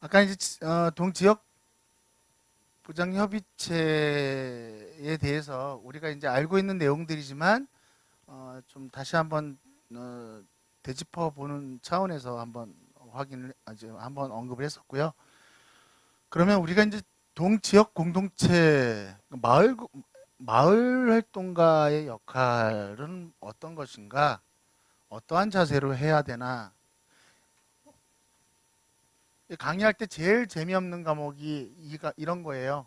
아까 이제 동지역 보장협의체에 대해서 우리가 이제 알고 있는 내용들이지만 좀 다시 한번 되짚어 보는 차원에서 한번 확인을 아주 한번 언급을 했었고요. 그러면 우리가 이제 동지역 공동체 마을 활동가의 역할은 어떤 것인가? 어떠한 자세로 해야 되나? 강의할 때 제일 재미없는 과목이 이런 거예요.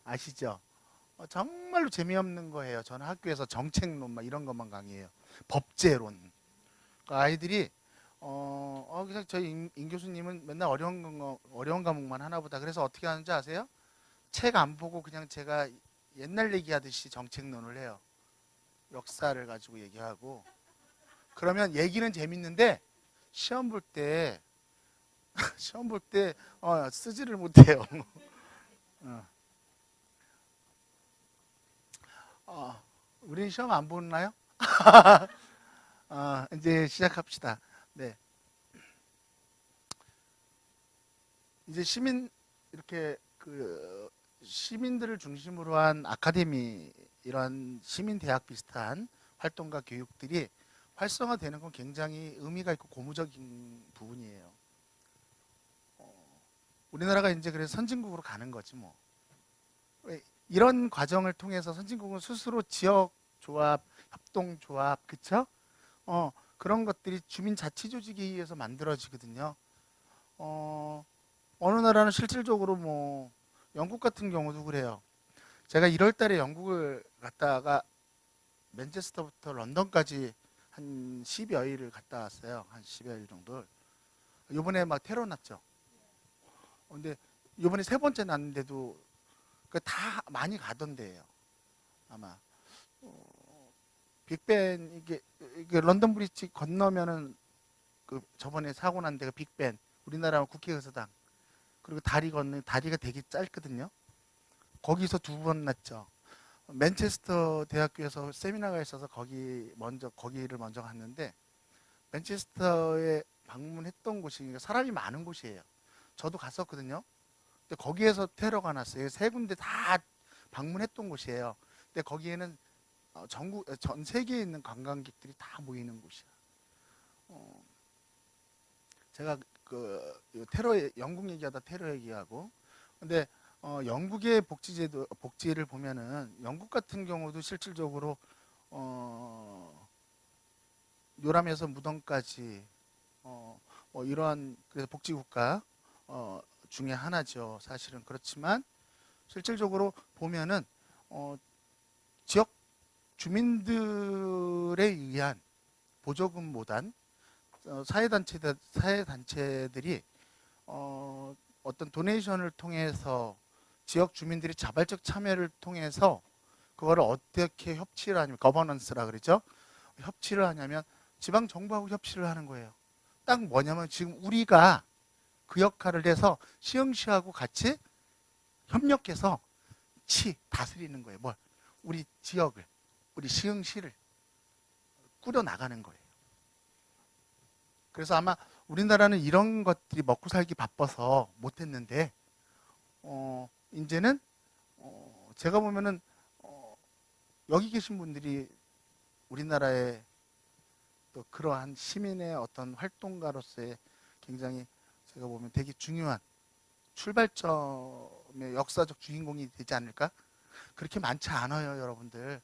아시죠? 정말로 재미없는 거예요. 저는 학교에서 정책론 막 이런 것만 강의해요. 법제론. 그러니까 아이들이 그냥 저희 임 교수님은 맨날 어려운 과목만 하나 보다. 그래서 어떻게 하는지 아세요? 책 안 보고 그냥 제가 옛날 얘기하듯이 정책론을 해요. 역사를 가지고 얘기하고. 그러면 얘기는 재밌는데 시험 볼 때 시험 볼 때 쓰지를 못해요. 어. 우린 시험 안 보나요? 이제 시작합시다. 네. 이제 이렇게 시민들을 중심으로 한 아카데미, 이런 시민 대학 비슷한 활동과 교육들이 활성화되는 건 굉장히 의미가 있고 고무적인 부분이에요. 우리나라가 이제 그래서 선진국으로 가는 거지 뭐. 이런 과정을 통해서 선진국은 스스로 지역 조합, 협동 조합, 그쵸? 그런 것들이 주민 자치 조직에 의해서 만들어지거든요. 어느 나라는 실질적으로 뭐 영국 같은 경우도 그래요. 제가 1월 달에 영국을 갔다가 맨체스터부터 런던까지 한 10여일을 갔다 왔어요. 한 10여일 정도. 요번에 막 테러 났죠. 근데 요번에 세 번째 났는데도 다 많이 가던데요. 아마 빅벤 이게 런던 브리지 건너면은 저번에 사고 난 데가 빅벤, 우리나라 국회의사당, 그리고 다리 건너 다리가 되게 짧거든요. 거기서 2번 났죠. 맨체스터 대학교에서 세미나가 있어서 거기를 먼저 갔는데, 맨체스터에 방문했던 곳이 사람이 많은 곳이에요. 저도 갔었거든요. 근데 거기에서 테러가 났어요. 세 군데 다 방문했던 곳이에요. 근데 거기에는 전 세계에 있는 관광객들이 다 모이는 곳이야. 제가 테러 영국 얘기하다 테러 얘기하고, 근데 영국의 복지를 보면은 영국 같은 경우도 실질적으로 요람에서 무덤까지 뭐 이러한 그래서 복지국가 중에 하나죠. 사실은 그렇지만 실질적으로 보면은 지역 주민들에 의한 보조금 모단, 사회단체들이 어떤 도네이션을 통해서 지역 주민들이 자발적 참여를 통해서 그거를 어떻게 협치를 하냐면 거버넌스라 그러죠. 협치를 하냐면 지방 정부하고 협치를 하는 거예요. 딱 뭐냐면 지금 우리가 그 역할을 해서 시흥시하고 같이 협력해서 다스리는 거예요. 우리 지역을, 우리 시흥시를 꾸려 나가는 거예요. 그래서 아마 우리나라는 이런 것들이 먹고 살기 바빠서 못했는데 이제는 제가 보면은 여기 계신 분들이 우리나라의 또 그러한 시민의 어떤 활동가로서의 굉장히 제가 보면 되게 중요한 출발점의 역사적 주인공이 되지 않을까? 그렇게 많지 않아요, 여러분들.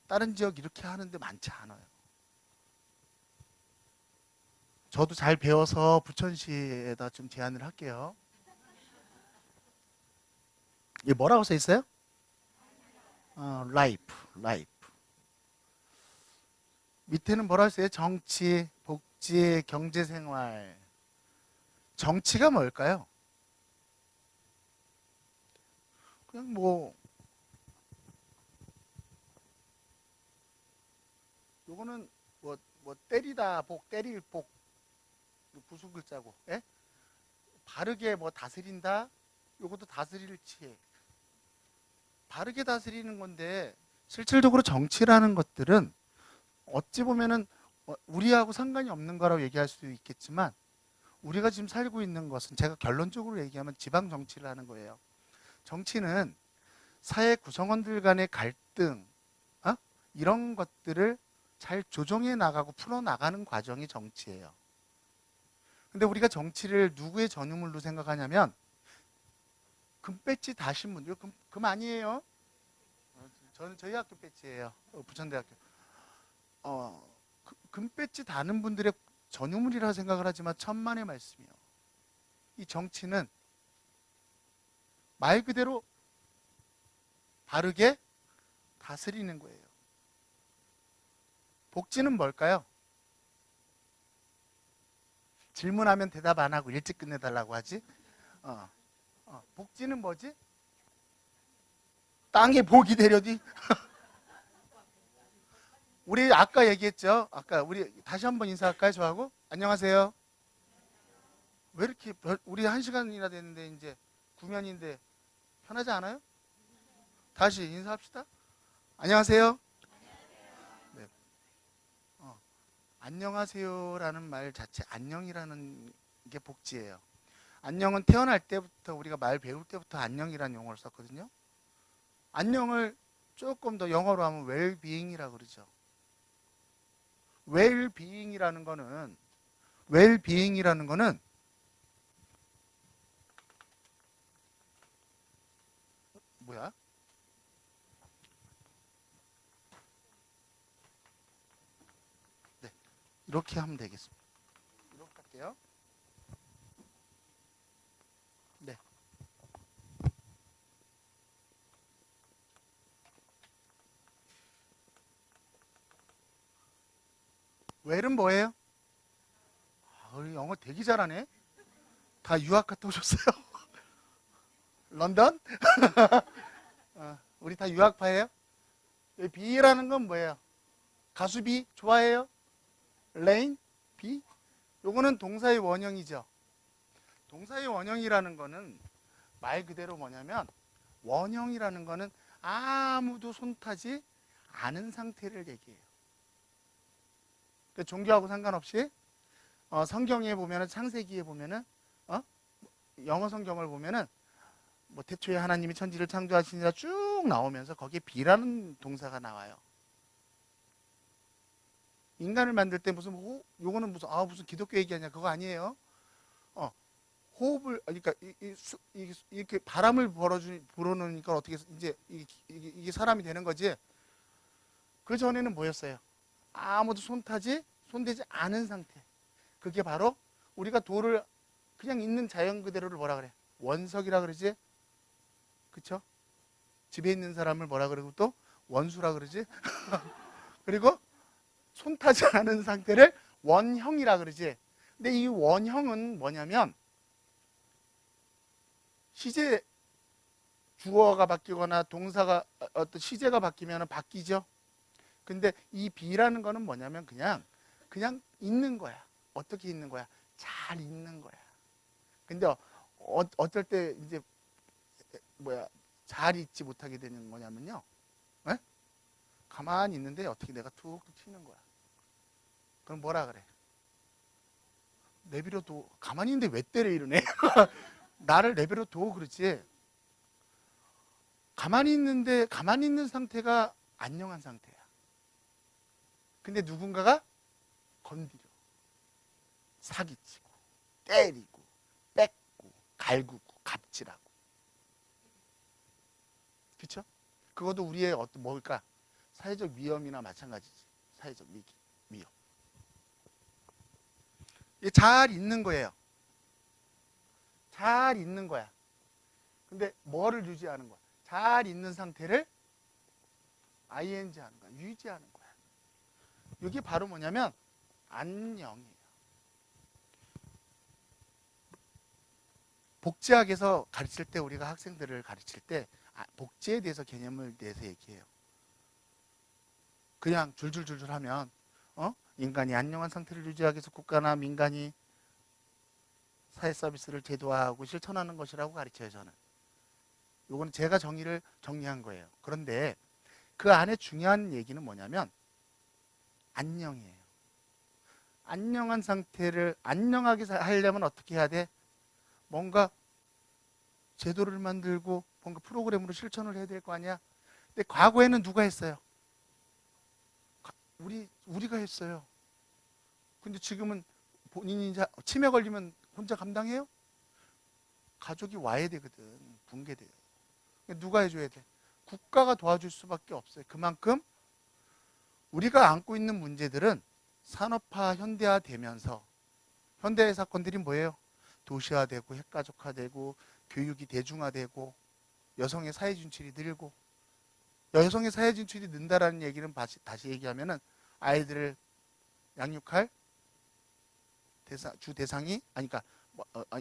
다른 지역 이렇게 하는데 많지 않아요. 저도 잘 배워서 부천시에다 좀 제안을 할게요. 이게 뭐라고 써 있어요? 라이프. 밑에는 뭐라고 써요? 정치, 복지, 경제생활. 정치가 뭘까요? 그냥 요거는 때리다 복, 때릴 복, 부수 글자고, 예? 바르게 다스린다. 요것도 다스릴 치. 바르게 다스리는 건데 실질적으로 정치라는 것들은 어찌 보면은 우리하고 상관이 없는 거라고 얘기할 수도 있겠지만 우리가 지금 살고 있는 것은 제가 결론적으로 얘기하면 지방 정치를 하는 거예요. 정치는 사회 구성원들 간의 갈등, 이런 것들을 잘 조정해 나가고 풀어 나가는 과정이 정치예요. 근데 우리가 정치를 누구의 전유물로 생각하냐면 금배지 다신 분들, 금 아니에요. 저는 저희 학교 배지예요. 부천대학교. 금배지 다는 분들의 전유물이라 생각을 하지만 천만의 말씀이요. 이 정치는 말 그대로 바르게 다스리는 거예요. 복지는 뭘까요? 질문하면 대답 안 하고 일찍 끝내달라고 하지. 복지는 뭐지? 땅에 복이 되려니. 우리 아까 얘기했죠. 아까 우리 다시 한번 인사할까요? 저하고 안녕하세요. 왜 이렇게 우리 1시간이나 됐는데 이제 구면인데 편하지 않아요? 다시 인사합시다. 안녕하세요. 네. 안녕하세요라는 말 자체, 안녕이라는 게 복지예요. 안녕은 태어날 때부터 우리가 말 배울 때부터 안녕이라는 용어를 썼거든요. 안녕을 조금 더 영어로 하면 웰비잉이라고 그러죠. 웰비잉이라는 거는 뭐야? 네, 이렇게 하면 되겠습니다. 이렇게 할게요. 네. 웰은 뭐예요? 우리 영어 되게 잘하네. 다 유학 갔다 오셨어요? 런던? 우리 다 유학파예요? 비라는 건 뭐예요? 가수 비 좋아해요? 레인? 비? 요거는 동사의 원형이죠. 동사의 원형이라는 거는 말 그대로 뭐냐면 원형이라는 거는 아무도 손타지 않은 상태를 얘기해요. 종교하고 상관없이 성경에 보면은 창세기에 보면은 영어 성경을 보면은 뭐 태초에 하나님이 천지를 창조하시니라 쭉 나오면서 거기에 비라는 동사가 나와요. 인간을 만들 때 무슨 요거는 무슨 기독교 얘기하냐 그거 아니에요. 호흡을 그러니까 이렇게 바람을 불어넣으니까 어떻게 이제 이게 사람이 되는 거지. 그 전에는 뭐였어요? 아무도 손대지 않은 상태. 그게 바로 우리가 돌을 그냥 있는 자연 그대로를 뭐라 그래? 원석이라 그러지? 그쵸? 집에 있는 사람을 뭐라 그러고 또 원수라 그러지? 그리고 손타지 않은 상태를 원형이라 그러지. 근데 이 원형은 뭐냐면 시제 주어가 바뀌거나 동사가 어떤 시제가 바뀌면 바뀌죠. 근데 이 비라는 거는 뭐냐면 그냥 있는 거야. 어떻게 있는 거야? 잘 있는 거야. 근데 어떨 때 이제 잘 있지 못하게 되는 거냐면요. 에? 가만히 있는데 어떻게 내가 툭툭 튀는 거야. 그럼 뭐라 그래? 내버려둬. 가만히 있는데 왜 때려 이러네. 나를 내버려둬 그러지. 가만히 있는 상태가 안녕한 상태야. 근데 누군가가 건드려. 사기치고, 때리고, 뺏고, 갈구고, 갑질하고. 그쵸? 그것도 우리의 어떤 뭘까? 사회적 위험이나 마찬가지지. 사회적 위험. 이게 잘 있는 거예요. 잘 있는 거야. 근데 뭐를 유지하는 거야? 잘 있는 상태를 ing 하는 거야. 유지하는 거야. 이게 바로 뭐냐면 안녕이에요. 복지학에서 가르칠 때 우리가 학생들을 가르칠 때 복지에 대해서 개념을 대해서 얘기해요. 그냥 줄줄줄줄 하면 인간이 안녕한 상태를 유지하기 위해서 국가나 민간이 사회 서비스를 제도화하고 실천하는 것이라고 가르쳐요. 저는. 요거는 제가 정리한 거예요. 그런데 그 안에 중요한 얘기는 뭐냐면 안녕이에요. 안녕한 상태를 안녕하게 하려면 어떻게 해야 돼? 뭔가 제도를 만들고 뭔가 프로그램으로 실천을 해야 될 거 아니야? 근데 과거에는 누가 했어요? 우리가 했어요. 근데 지금은 본인이 치매 걸리면 혼자 감당해요? 가족이 와야 되거든. 붕괴돼요. 누가 해줘야 돼? 국가가 도와줄 수밖에 없어요. 그만큼 우리가 안고 있는 문제들은 산업화, 현대화 되면서 현대의 사건들이 뭐예요? 도시화되고 핵가족화되고 교육이 대중화되고 여성의 사회 진출이 늘고, 여성의 사회 진출이 는다라는 얘기는 다시 얘기하면은 아이들을 양육할 주 대상이 그러니까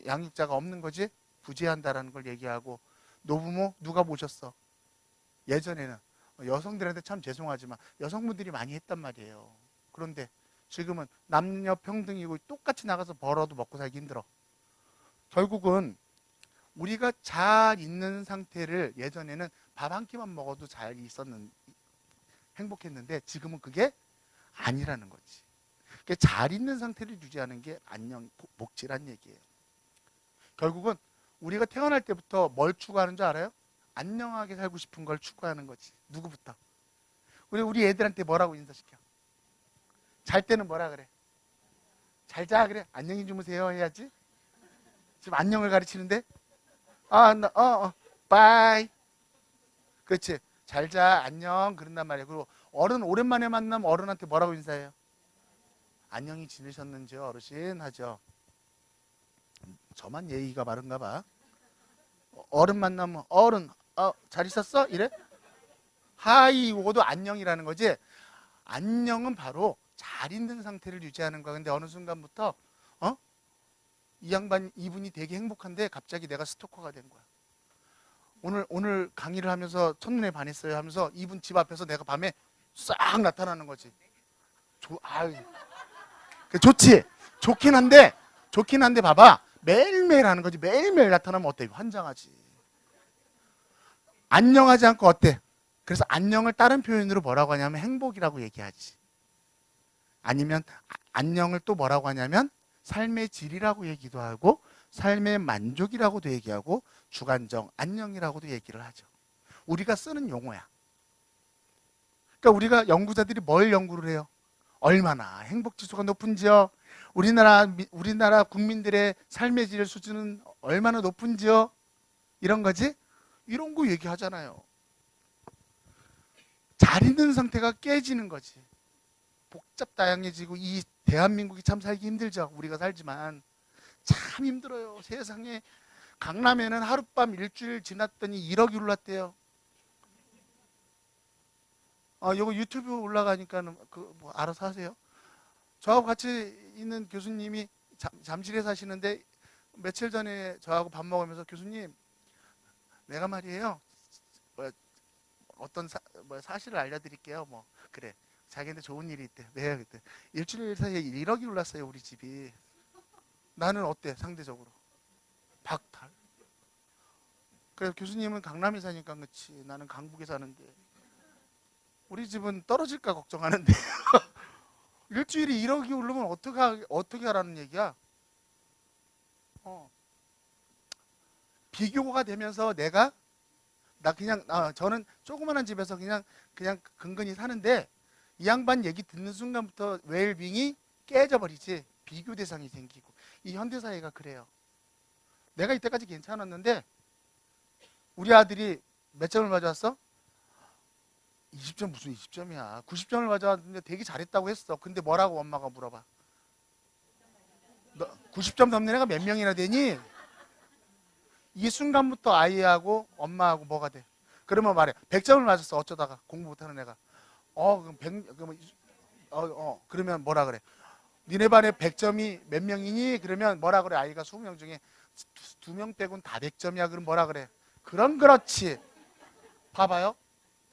양육자가 없는 거지, 부재한다라는 걸 얘기하고, 노부모 누가 모셨어? 예전에는 여성들한테 참 죄송하지만 여성분들이 많이 했단 말이에요. 그런데 지금은 남녀 평등이고 똑같이 나가서 벌어도 먹고 살기 힘들어. 결국은 우리가 잘 있는 상태를, 예전에는 밥 한 끼만 먹어도 잘 행복했는데 지금은 그게 아니라는 거지. 그러니까 잘 있는 상태를 유지하는 게 안녕 복지란 얘기예요. 결국은 우리가 태어날 때부터 뭘 추구하는 줄 알아요? 안녕하게 살고 싶은 걸 추구하는 거지. 누구부터? 우리 애들한테 뭐라고 인사시켜? 잘 때는 뭐라 그래? 잘 자 그래? 안녕히 주무세요 해야지. 지금 안녕을 가르치는데 바이. 그렇지. 잘 자, 안녕 그런단 말이야. 그리고 어른 오랜만에 만나면 어른한테 뭐라고 인사해요? 안녕히 지내셨는지요 어르신 하죠. 저만 예의가 바른가 봐. 어른 만나면 어른 잘 있었어? 이래? 하이 이거도 안녕이라는 거지. 안녕은 바로 잘 있는 상태를 유지하는 거야. 근데 어느 순간부터 이분이 되게 행복한데 갑자기 내가 스토커가 된 거야. 오늘 강의를 하면서 첫눈에 반했어요 하면서 이분 집 앞에서 내가 밤에 싹 나타나는 거지. 좋지. 좋긴 한데 봐봐. 매일매일 하는 거지. 매일매일 나타나면 어때? 환장하지. 안녕하지 않고 어때? 그래서 안녕을 다른 표현으로 뭐라고 하냐면 행복이라고 얘기하지. 아니면 안녕을 또 뭐라고 하냐면 삶의 질이라고 얘기도 하고 삶의 만족이라고도 얘기하고 주관적 안녕이라고도 얘기를 하죠. 우리가 쓰는 용어야. 그러니까 우리가 연구자들이 뭘 연구를 해요? 얼마나 행복지수가 높은지요? 우리나라 국민들의 삶의 질 수준은 얼마나 높은지요? 이런 거지? 이런 거 얘기하잖아요. 잘 있는 상태가 깨지는 거지. 복잡다양해지고 이 대한민국이 참 살기 힘들죠. 우리가 살지만 참 힘들어요. 세상에 강남에는 하룻밤 일주일 지났더니 1억이 올랐대요. 요거 유튜브 올라가니까는 뭐 알아서 하세요. 저하고 같이 있는 교수님이 잠실에 사시는데 며칠 전에 저하고 밥 먹으면서 교수님 내가 말이에요 어떤 사실을 알려드릴게요. 뭐 그래 자기한테 좋은 일이 있대. 네 그때 일주일 사이에 1억이 올랐어요 우리 집이. 나는 어때 상대적으로? 박탈. 그래서 교수님은 강남에 사니까 그렇지 나는 강북에 사는데 우리 집은 떨어질까 걱정하는데 일주일에 1억이 오르면 어떻게 하라는 얘기야? 비교가 되면서 저는 조그마한 집에서 그냥 근근히 사는데 이 양반 얘기 듣는 순간부터 웰빙이 깨져버리지. 비교 대상이 생기고. 이 현대사회가 그래요. 내가 이때까지 괜찮았는데 우리 아들이 몇 점을 맞았어? 20점 무슨 20점이야. 90점을 맞았는데 되게 잘했다고 했어. 근데 뭐라고 엄마가 물어봐. 너 90점 넘는 애가 몇 명이나 되니? 이 순간부터 아이하고 엄마하고 뭐가 돼? 그러면 말해. 100점을 맞았어. 어쩌다가 공부 못하는 애가. 그럼 그러면 뭐라 그래? 니네 반에 100점이 몇 명이니? 그러면 뭐라 그래? 아이가 20명 중에 2명 빼곤 다 100점이야. 그럼 뭐라 그래? 그럼 그렇지. 봐봐요.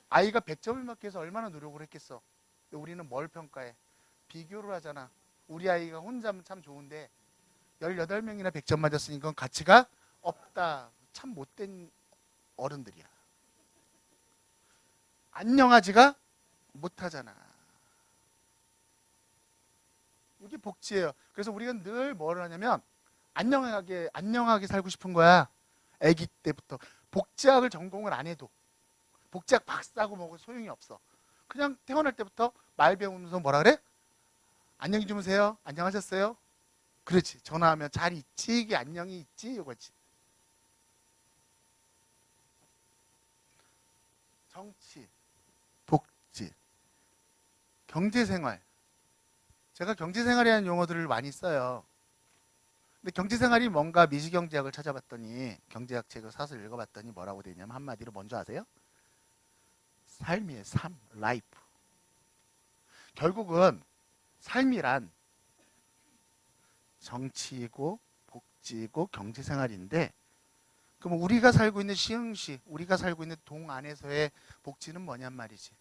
아이가 100점을 맞기 위해서 얼마나 노력을 했겠어. 우리는 뭘 평가해? 비교를 하잖아. 우리 아이가 혼자면 참 좋은데 18명이나 100점 맞았으니까 그건 가치가 없다. 참 못된 어른들이야. 안녕하지가 못하잖아. 이게 복지예요. 그래서 우리가 늘 뭐를 하냐면 안녕하게 살고 싶은 거야. 아기 때부터. 복지학을 전공을 안 해도, 복지학 박사고 뭐고 소용이 없어. 그냥 태어날 때부터 말 배우면서 뭐라 그래? 안녕히 주무세요. 안녕하셨어요? 그렇지. 전화하면 잘 있지? 이게 안녕히 있지? 이거지. 정치, 복지, 경제생활. 제가 경제생활이라는 용어들을 많이 써요. 근데 경제생활이 뭔가 미시경제학을 찾아봤더니, 경제학 책을 사서 읽어봤더니 뭐라고 돼 있냐면 한마디로 먼저 아세요? 삶이에요. 삶, 라이프. 결국은 삶이란 정치이고 복지이고 경제생활인데, 그럼 우리가 살고 있는 시흥시, 우리가 살고 있는 동 안에서의 복지는 뭐냔 말이지.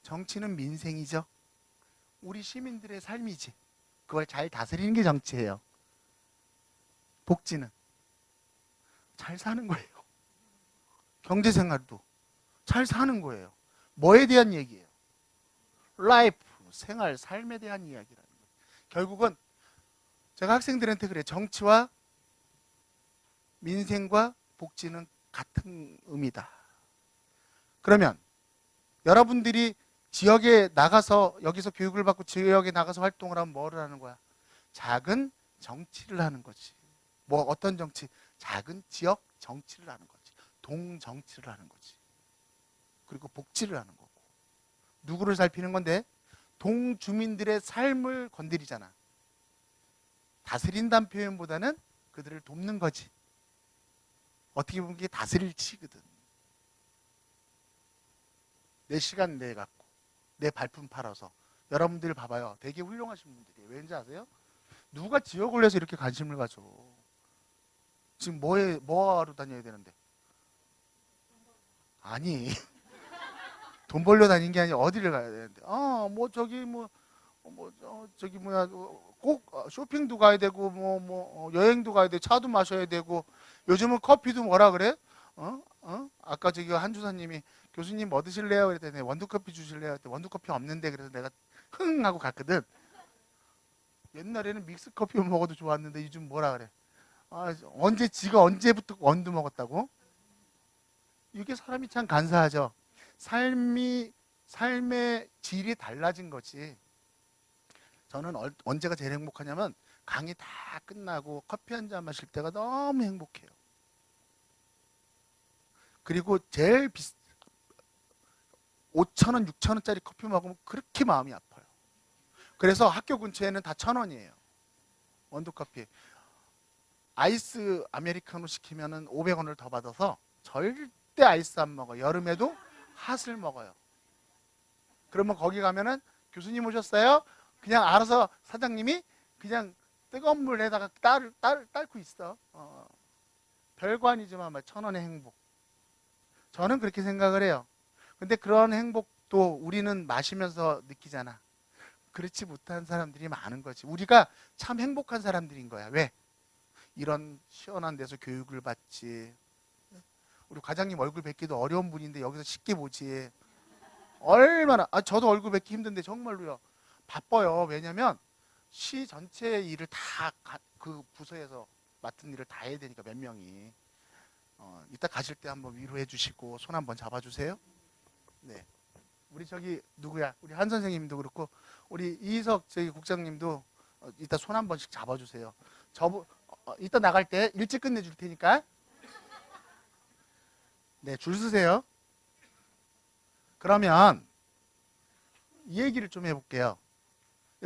정치는 민생이죠. 우리 시민들의 삶이지. 그걸 잘 다스리는 게 정치예요. 복지는 잘 사는 거예요. 경제생활도 잘 사는 거예요. 뭐에 대한 얘기예요? 라이프, 생활, 삶에 대한 이야기라는 거예요. 결국은 제가 학생들한테 그래. 정치와 민생과 복지는 같은 의미다. 그러면 여러분들이 지역에 나가서, 여기서 교육을 받고 지역에 나가서 활동을 하면 뭐를 하는 거야? 작은 정치를 하는 거지. 뭐 어떤 정치? 작은 지역 정치를 하는 거지. 동 정치를 하는 거지. 그리고 복지를 하는 거고. 누구를 살피는 건데? 동 주민들의 삶을 건드리잖아. 다스린다는 표현보다는 그들을 돕는 거지. 어떻게 보면 그게 다스릴 치거든. 내 시간 내 갖고, 내 발품 팔아서. 여러분들 봐봐요. 되게 훌륭하신 분들이에요. 왠지 아세요? 누가 지역을 내서 이렇게 관심을 가져? 지금 뭐하러 다녀야 되는데? 아니, 돈 벌려 다니는 게 아니라 어디를 가야 되는데? 저기 뭐야, 꼭 쇼핑도 가야 되고, 여행도 가야 돼, 차도 마셔야 되고, 요즘은 커피도 뭐라 그래? 아까 저기 한주사님이 교수님 뭐 드실래요? 그랬더니 원두커피 주실래요? 그랬더니 원두커피 없는데, 그래서 내가 흥 하고 갔거든. 옛날에는 믹스커피 먹어도 좋았는데 요즘 뭐라 그래? 지가 언제부터 원두 먹었다고? 이게 사람이 참 간사하죠. 삶의 질이 달라진 거지. 저는 언제가 제일 행복하냐면 강의 다 끝나고 커피 한 잔 마실 때가 너무 행복해요. 그리고 제일 5,000원, 6,000원짜리 커피 먹으면 그렇게 마음이 아파요. 그래서 학교 근처에는 다 1,000원이에요. 원두커피. 아이스 아메리카노 시키면은 500원을 더 받아서 절대 아이스 안 먹어요. 여름에도 핫을 먹어요. 그러면 거기 가면은 교수님 오셨어요? 그냥 알아서 사장님이 그냥 뜨거운 물에다가 딸고 있어. 별거 아니지만 1,000원의 행복. 저는 그렇게 생각을 해요. 근데 그런 행복도 우리는 마시면서 느끼잖아. 그렇지 못한 사람들이 많은 거지. 우리가 참 행복한 사람들인 거야. 왜? 이런 시원한 데서 교육을 받지. 우리 과장님 얼굴 뵙기도 어려운 분인데 여기서 쉽게 보지. 얼마나, 저도 얼굴 뵙기 힘든데 정말로요. 바빠요. 왜냐면 시 전체의 일을 다 그 부서에서 맡은 일을 다 해야 되니까, 몇 명이. 이따 가실 때 한번 위로해 주시고 손 한번 잡아주세요. 네. 우리 저기 누구야? 우리 한 선생님도 그렇고 우리 이희석 저기 국장님도 이따 손 한 번씩 잡아주세요. 이따 나갈 때 일찍 끝내줄 테니까. 네, 줄 서세요. 그러면 이 얘기를 좀 해볼게요.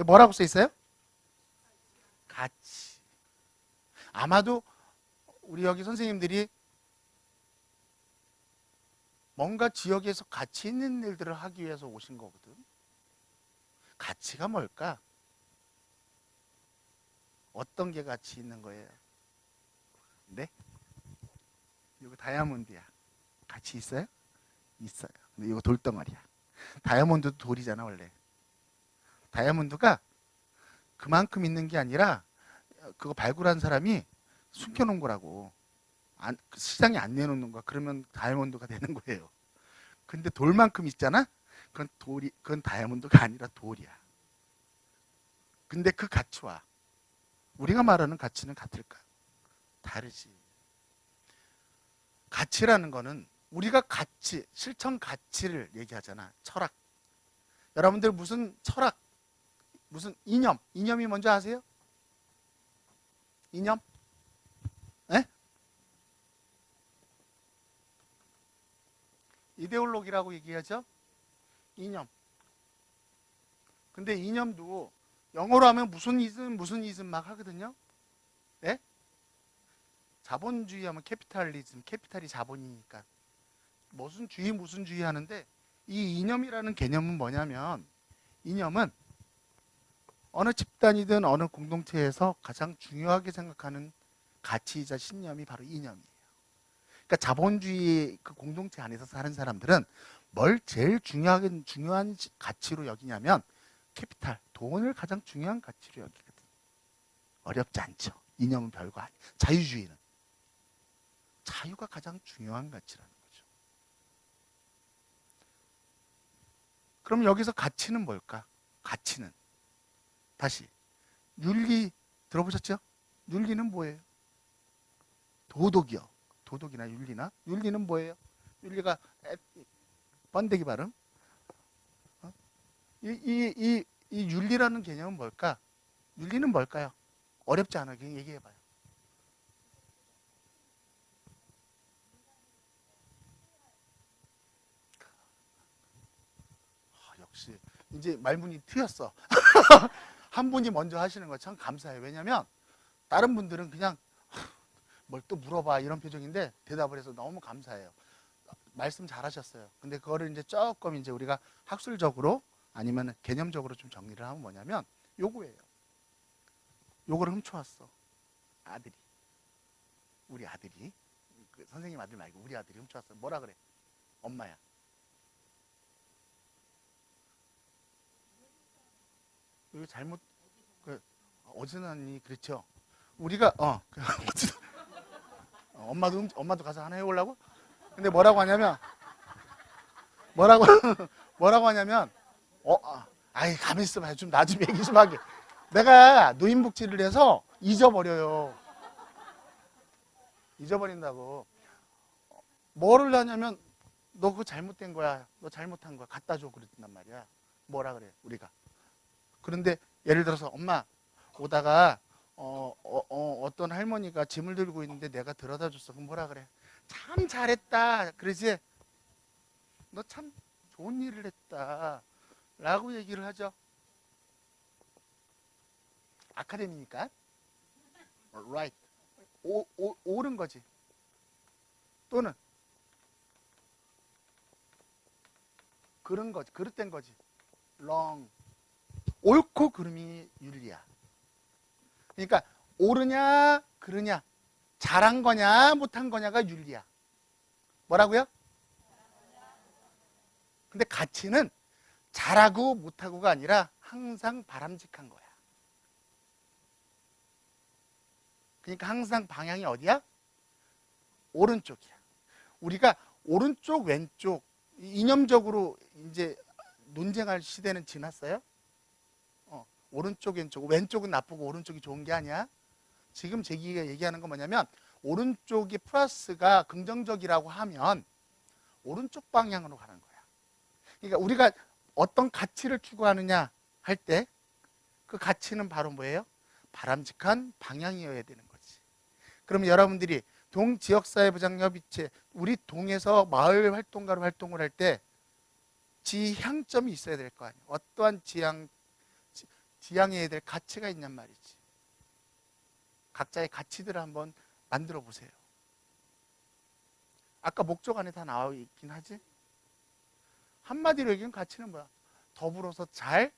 뭐라고 써 있어요? 가치. 아마도 우리 여기 선생님들이 뭔가 지역에서 가치 있는 일들을 하기 위해서 오신 거거든. 가치가 뭘까? 어떤 게 가치 있는 거예요? 네? 이거 다이아몬드야. 가치 있어요? 있어요. 근데 이거 돌덩어리야. 다이아몬드도 돌이잖아 원래. 다이아몬드가 그만큼 있는 게 아니라 그거 발굴한 사람이 숨겨놓은 거라고. 시장에 안 내놓는 거야. 그러면 다이아몬드가 되는 거예요. 근데 돌만큼 있잖아? 그건 다이아몬드가 아니라 돌이야. 근데 그 가치와 우리가 말하는 가치는 같을까요? 다르지. 가치라는 거는 우리가 가치, 실천 가치를 얘기하잖아. 철학. 여러분들 무슨 철학, 무슨 이념이 뭔지 아세요? 이념? 에? 이데올로기라고 얘기하죠? 이념. 근데 이념도 영어로 하면 무슨 이즘 막 하거든요. 네? 자본주의 하면 캐피탈리즘, 캐피탈이 자본이니까 무슨 주의 하는데, 이 이념이라는 개념은 뭐냐면, 이념은 어느 집단이든 어느 공동체에서 가장 중요하게 생각하는 가치이자 신념이 바로 이념이에요. 그러니까 자본주의 그 공동체 안에서 사는 사람들은 뭘 제일 중요한 가치로 여기냐면 캐피탈, 돈을 가장 중요한 가치로 여기거든. 어렵지 않죠. 이념은 별거 아니에요. 자유주의는 자유가 가장 중요한 가치라는 거죠. 그럼 여기서 가치는 뭘까? 가치는 다시 윤리 들어보셨죠? 윤리는 뭐예요? 도덕이요. 도덕이나 윤리나? 윤리는 뭐예요? 윤리가 번데기 발음? 이 윤리라는 개념은 뭘까? 윤리는 뭘까요? 어렵지 않아요. 그냥 얘기해봐요. 역시 이제 말문이 트였어. 한 분이 먼저 하시는 거 참 감사해요. 왜냐면 다른 분들은 그냥 뭘 또 물어봐 이런 표정인데 대답을 해서 너무 감사해요. 말씀 잘하셨어요. 근데 그거를 이제 조금 이제 우리가 학술적으로 아니면 개념적으로 좀 정리를 하면 뭐냐면 요거예요. 요거를 훔쳐왔어. 아들이. 우리 아들이. 그 선생님 아들 말고 우리 아들이 훔쳐왔어. 뭐라 그래? 엄마야. 이거 잘못 그 어지간히 그렇죠. 우리가 엄마도 가서 하나 해보려고. 근데 뭐라고 하냐면 뭐라고 뭐라고 하냐면 아이 가만 있어봐요. 좀 나 좀 얘기 좀 하게. 내가 노인복지를 해서 잊어버려요. 잊어버린다고. 뭐를 하냐면 너 그거 잘못된 거야. 너 잘못한 거야. 갖다 줘 그랬단 말이야. 뭐라 그래 우리가. 그런데 예를 들어서 엄마 오다가 어떤 할머니가 짐을 들고 있는데 내가 들어다 줬어. 그럼 뭐라 그래? 참 잘했다. 그러지? 너 참 좋은 일을 했다. 라고 얘기를 하죠. 아카데미니까. Right. 옳은 거지. 또는 그런 거지. 그릇된 거지. Wrong. 옳고 그름이 윤리야. 그러니까 옳으냐 그르냐, 잘한 거냐 못한 거냐가 윤리야. 뭐라고요? 근데 가치는 잘하고 못하고가 아니라 항상 바람직한 거야. 그러니까 항상 방향이 어디야? 오른쪽이야. 우리가 오른쪽 왼쪽 이념적으로 이제 논쟁할 시대는 지났어요? 오른쪽 왼쪽은 나쁘고 오른쪽이 좋은 게 아니야. 지금 제기가 얘기하는 건 뭐냐면 오른쪽이 플러스가 긍정적이라고 하면 오른쪽 방향으로 가는 거야. 그러니까 우리가 어떤 가치를 추구하느냐 할 때 그 가치는 바로 뭐예요? 바람직한 방향이어야 되는 거지. 그럼 여러분들이 동지역사회보장협의체 우리 동에서 마을 활동가로 활동을 할 때 지향점이 있어야 될 거 아니에요. 어떠한 지향해야 될 가치가 있냔 말이지. 각자의 가치들을 한번 만들어 보세요. 아까 목적 안에 다 나와 있긴 하지. 한마디로 얘기하면 가치는 뭐야? 더불어서 잘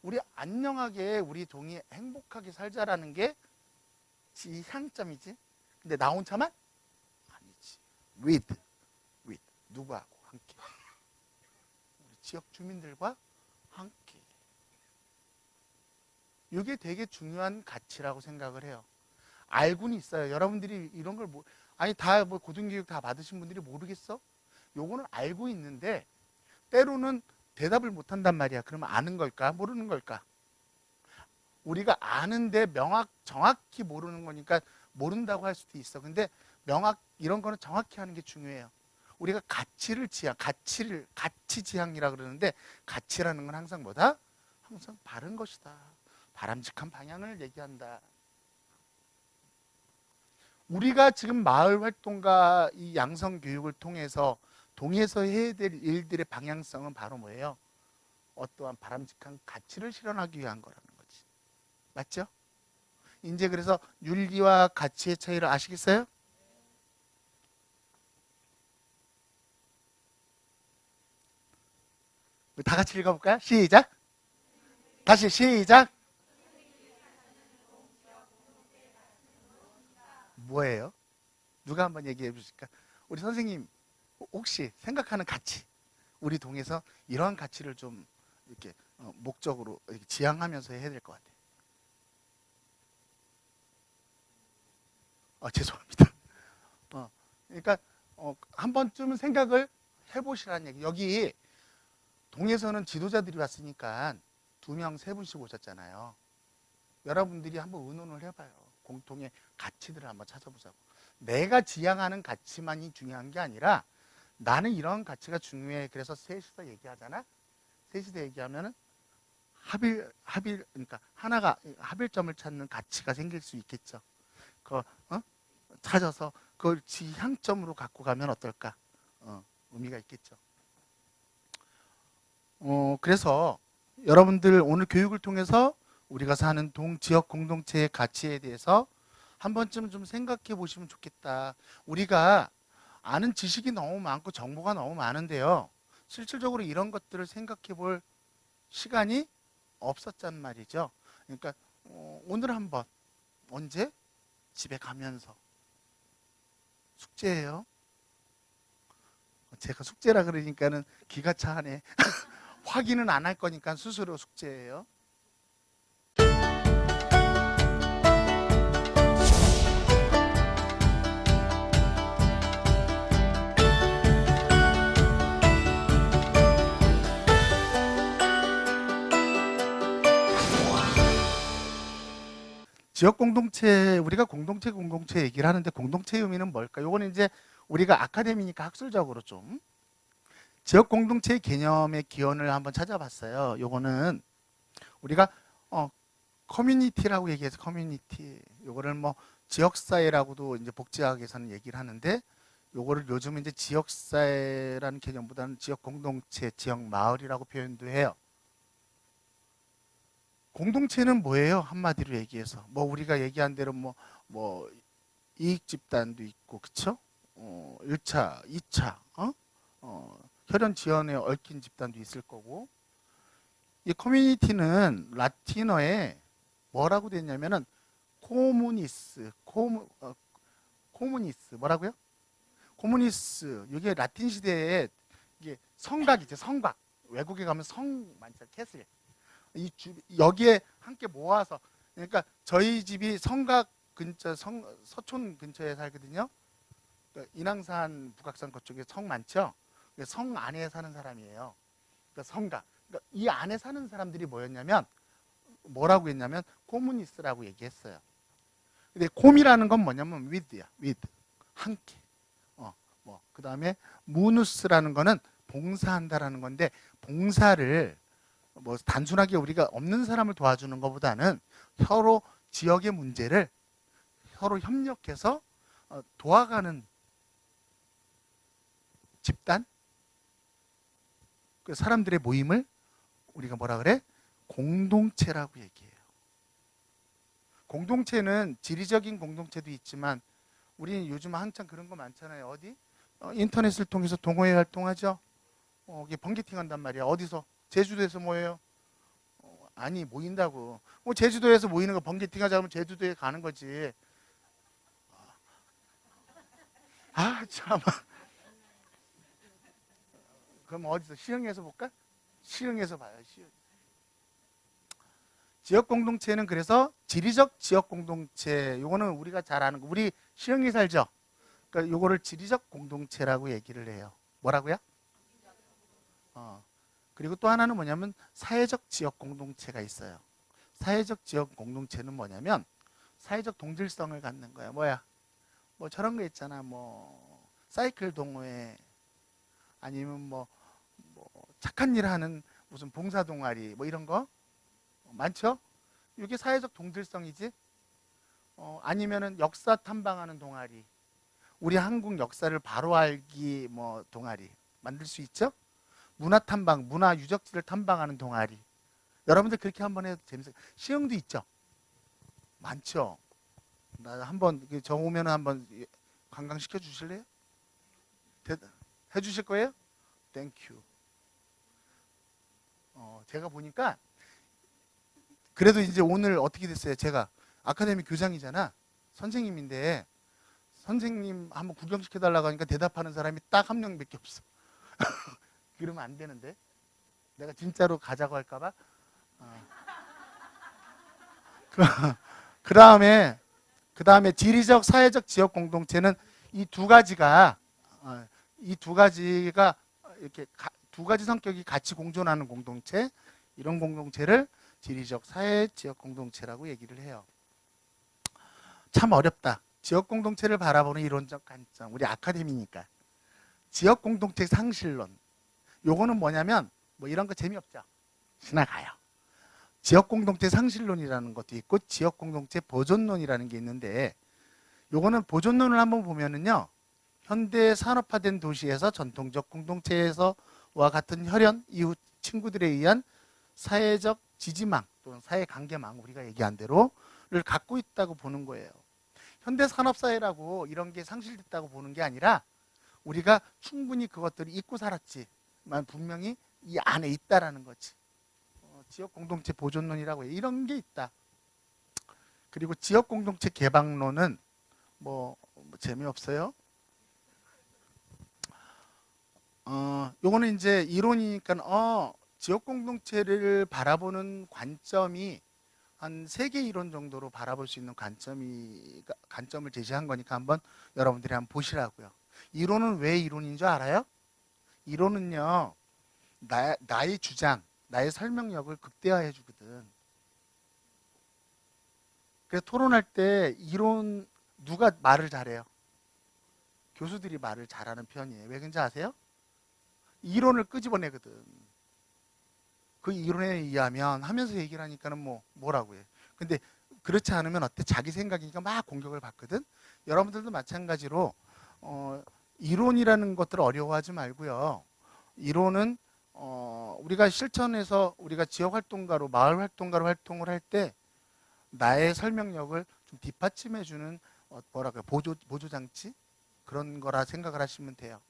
우리 안녕하게 우리 동이 행복하게 살자라는 게 지향점이지. 근데 나 혼자만? 아니지. with 누구하고 함께. 우리 지역 주민들과 함께. 이게 되게 중요한 가치라고 생각을 해요. 알고는 있어요. 여러분들이 이런 걸 다 고등교육 다 받으신 분들이 모르겠어? 요거는 알고 있는데 때로는 대답을 못 한단 말이야. 그러면 아는 걸까? 모르는 걸까? 우리가 아는데 정확히 모르는 거니까 모른다고 할 수도 있어. 근데 이런 거는 정확히 하는 게 중요해요. 우리가 가치 지향이라 그러는데, 가치라는 건 항상 뭐다? 항상 바른 것이다. 바람직한 방향을 얘기한다. 우리가 지금 마을 활동과 이 양성 교육을 통해서 동에서 해야 될 일들의 방향성은 바로 뭐예요? 어떠한 바람직한 가치를 실현하기 위한 거라는 거지. 맞죠? 이제 그래서 윤리와 가치의 차이를 아시겠어요? 다 같이 읽어볼까요? 시작. 다시 시작. 뭐예요? 누가 한번 얘기해 주실까? 우리 선생님 혹시 생각하는 가치, 우리 동에서 이러한 가치를 좀 이렇게 목적으로 이렇게 지향하면서 해야 될 것 같아요. 죄송합니다. 그러니까 한 번쯤은 생각을 해보시라는 얘기. 여기 동에서는 지도자들이 왔으니까 2명, 3분씩 오셨잖아요. 여러분들이 한번 의논을 해봐요. 공통의 가치들을 한번 찾아보자고. 내가 지향하는 가치만이 중요한 게 아니라 나는 이런 가치가 중요해. 그래서 셋이서 얘기하잖아. 셋이서 얘기하면은 그러니까 하나가 합일점을 찾는 가치가 생길 수 있겠죠. 찾아서 그걸 지향점으로 갖고 가면 어떨까? 의미가 있겠죠. 그래서 여러분들 오늘 교육을 통해서 우리가 사는 지역 공동체의 가치에 대해서 한 번쯤 좀 생각해 보시면 좋겠다. 우리가 아는 지식이 너무 많고 정보가 너무 많은데요. 실질적으로 이런 것들을 생각해 볼 시간이 없었단 말이죠. 그러니까 오늘 한번, 언제? 집에 가면서. 숙제예요. 제가 숙제라 그러니까는 기가 차네. 확인은 안 할 거니까 스스로 숙제예요. 지역 공동체, 우리가 공동체 얘기를 하는데 공동체의 의미는 뭘까? 요거는 이제 우리가 아카데미니까 학술적으로 좀 지역 공동체의 개념의 기원을 한번 찾아봤어요. 요거는 우리가 커뮤니티라고 얘기해서 커뮤니티, 요거를 뭐 지역사회라고도 이제 복지학에서는 얘기를 하는데, 요거를 요즘 이제 지역사회라는 개념보다는 지역 공동체, 지역 마을이라고 표현도 해요. 공동체는 뭐예요? 한마디로 얘기해서 뭐 우리가 얘기한 대로 뭐 이익 집단도 있고, 그쵸? 1차, 2차, 혈연 지연에 얽힌 집단도 있을 거고, 이 커뮤니티는 라틴어에 뭐라고 됐냐면은 코무니스 뭐라고요? 코무니스. 이게 라틴 시대에 이게 성곽이죠. 성곽. 외국에 가면 성 많죠. 캐슬. 여기에 함께 모아서, 그러니까 저희 집이 성곽 근처 서촌 근처에 살거든요. 그러니까 인왕산 북악산 그쪽에 성 많죠. 성 안에 사는 사람이에요. 그러니까 성곽. 그러니까 이 안에 사는 사람들이 뭐라고 했냐면 코무니스라고 얘기했어요. 근데 콤이라는 건 뭐냐면 with야. with. 함께. 그다음에 무누스라는 거는 봉사한다라는 건데, 봉사를 뭐 단순하게 우리가 없는 사람을 도와주는 것보다는 서로 지역의 문제를 서로 협력해서 도와가는 집단, 그 사람들의 모임을 우리가 뭐라 그래? 공동체라고 얘기해요. 공동체는 지리적인 공동체도 있지만 우리는 요즘 한창 그런 거 많잖아요. 어디? 인터넷을 통해서 동호회 활동하죠. 이게 번개팅 한단 말이야. 어디서? 제주도에서 모여요. 아니, 모인다고. 제주도에서 모이는 거 번개팅 하자면 제주도에 가는 거지. 참. 그럼 어디서? 시흥에서 볼까? 시흥에서 봐요. 시흥. 지역 공동체는 그래서 지리적 지역 공동체, 요거는 우리가 잘 아는 거. 우리 시흥에 살죠? 그러니까 요거를 지리적 공동체라고 얘기를 해요. 뭐라고요? 그리고 또 하나는 뭐냐면 사회적 지역 공동체가 있어요. 사회적 지역 공동체는 뭐냐면 사회적 동질성을 갖는 거야. 뭐야? 뭐 저런 거 있잖아. 뭐 사이클 동호회 아니면 뭐 착한 일 하는 무슨 봉사 동아리 뭐 이런 거 많죠? 이게 사회적 동질성이지. 아니면은 역사 탐방하는 동아리, 우리 한국 역사를 바로 알기 뭐 동아리 만들 수 있죠? 문화 탐방, 문화 유적지를 탐방하는 동아리. 여러분들 그렇게 한번 해도 재밌어요. 시흥도 있죠? 많죠? 나 한번 저 오면 한번 관광시켜 주실래요? 해 주실 거예요? 땡큐. 제가 보니까 그래도 이제 오늘 어떻게 됐어요? 제가 아카데미 교장이잖아. 선생님인데 선생님 한번 구경시켜 달라고 하니까 대답하는 사람이 딱 한 명밖에 없어. 그러면 안 되는데. 내가 진짜로 가자고 할까 봐. 그다음에 지리적 사회적 지역 공동체는 이 두 가지가 이렇게 두 가지 성격이 같이 공존하는 공동체, 이런 공동체를 지리적 사회 지역 공동체라고 얘기를 해요. 참 어렵다. 지역 공동체를 바라보는 이론적 관점. 우리 아카데미니까. 지역 공동체 상실론. 요거는 뭐냐면 뭐 이런 거 재미없죠. 지나가요. 지역 공동체 상실론이라는 것도 있고 지역 공동체 보존론이라는 게 있는데, 요거는 보존론을 한번 보면은요, 현대 산업화된 도시에서 전통적 공동체에서와 같은 혈연 이웃 친구들에 의한 사회적 지지망 또는 사회 관계망, 우리가 얘기한 대로를 갖고 있다고 보는 거예요. 현대 산업사회라고 이런 게 상실됐다고 보는 게 아니라 우리가 충분히 그것들을 잊고 살았지만 분명히 이 안에 있다라는 거지. 지역 공동체 보존론이라고 해요. 이런 게 있다. 그리고 지역 공동체 개방론은 뭐 재미없어요. 요거는 이제 이론이니까 지역 공동체를 바라보는 관점이 한 3개 이론 정도로 바라볼 수 있는 관점을 제시한 거니까 한번 여러분들이 한번 보시라고요. 이론은 왜 이론인 줄 알아요? 이론은요, 나의 주장, 나의 설명력을 극대화해 주거든. 그래서 토론할 때 이론, 누가 말을 잘해요? 교수들이 말을 잘하는 편이에요. 왜 그런지 아세요? 이론을 끄집어내거든. 그 이론에 의하면 하면서 얘기를 하니까는 뭐라고 해. 근데 그렇지 않으면 어때? 자기 생각이니까 막 공격을 받거든. 여러분들도 마찬가지로 이론이라는 것들을 어려워하지 말고요. 이론은 우리가 실천해서 우리가 지역 활동가로, 마을 활동가로 활동을 할 때 나의 설명력을 좀 뒷받침해주는 보조 장치, 그런 거라 생각을 하시면 돼요.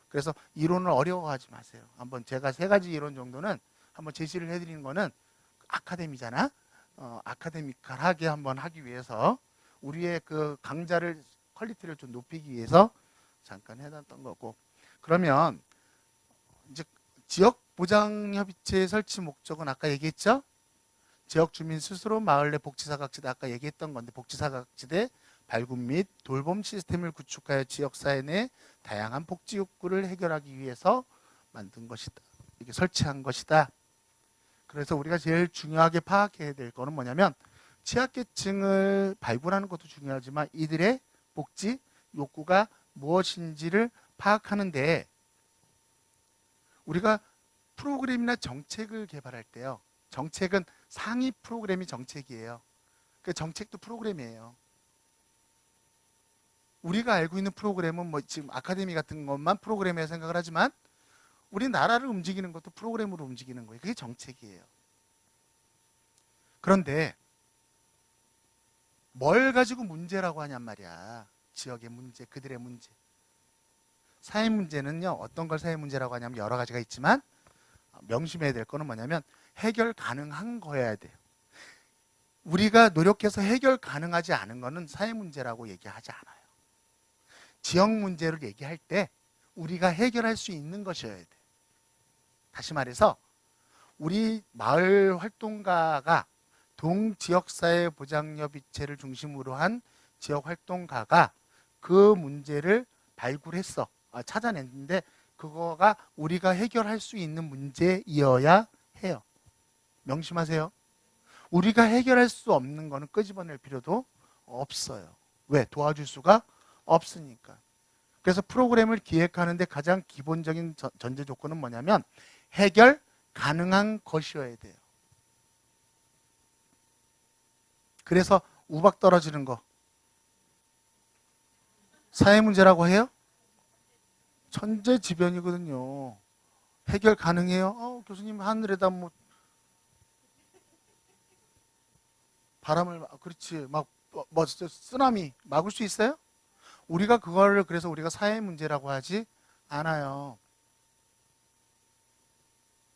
그래서 이론을 어려워하지 마세요. 한번 제가 3가지 이론 정도는 한번 제시를 해드리는 거는, 아카데미잖아. 아카데미컬하게 한번 하기 위해서, 우리의 그 강좌를 퀄리티를 좀 높이기 위해서 잠깐 해놨던 거고. 그러면 이제 지역 보장협의체 설치 목적은 아까 얘기했죠? 지역 주민 스스로 마을 내 복지사각지대, 아까 얘기했던 건데, 복지사각지대 발굴 및 돌봄 시스템을 구축하여 지역사회 내 다양한 복지 욕구를 해결하기 위해서 만든 것이다. 이게 설치한 것이다. 그래서 우리가 제일 중요하게 파악해야 될 거는 뭐냐면, 취약계층을 발굴하는 것도 중요하지만 이들의 복지 욕구가 무엇인지를 파악하는데, 우리가 프로그램이나 정책을 개발할 때요, 정책은 상위 프로그램이 정책이에요. 그 정책도 프로그램이에요. 우리가 알고 있는 프로그램은 뭐 지금 아카데미 같은 것만 프로그램이라고 생각을 하지만, 우리나라를 움직이는 것도 프로그램으로 움직이는 거예요. 그게 정책이에요. 그런데 뭘 가지고 문제라고 하냔 말이야. 지역의 문제, 그들의 문제. 사회 문제는요, 어떤 걸 사회 문제라고 하냐면 여러 가지가 있지만, 명심해야 될 거는 뭐냐면 해결 가능한 거여야 돼요. 우리가 노력해서 해결 가능하지 않은 거는 사회 문제라고 얘기하지 않아요. 지역 문제를 얘기할 때 우리가 해결할 수 있는 것이어야 돼. 다시 말해서 우리 마을 활동가가, 동지역사회 보장협의체를 중심으로 한 지역 활동가가 그 문제를 발굴했어. 찾아냈는데 그거가 우리가 해결할 수 있는 문제이어야 해요. 명심하세요. 우리가 해결할 수 없는 거는 끄집어낼 필요도 없어요. 왜? 도와줄 수가 없으니까. 그래서 프로그램을 기획하는데 가장 기본적인 전제 조건은 뭐냐면 해결 가능한 것이어야 돼요. 그래서 우박 떨어지는 거 사회 문제라고 해요? 천재지변이거든요. 해결 가능해요? 교수님 하늘에다 뭐 바람을 그렇지 뭐 쓰나미 막을 수 있어요? 우리가 그거를 그래서 우리가 사회 문제라고 하지 않아요.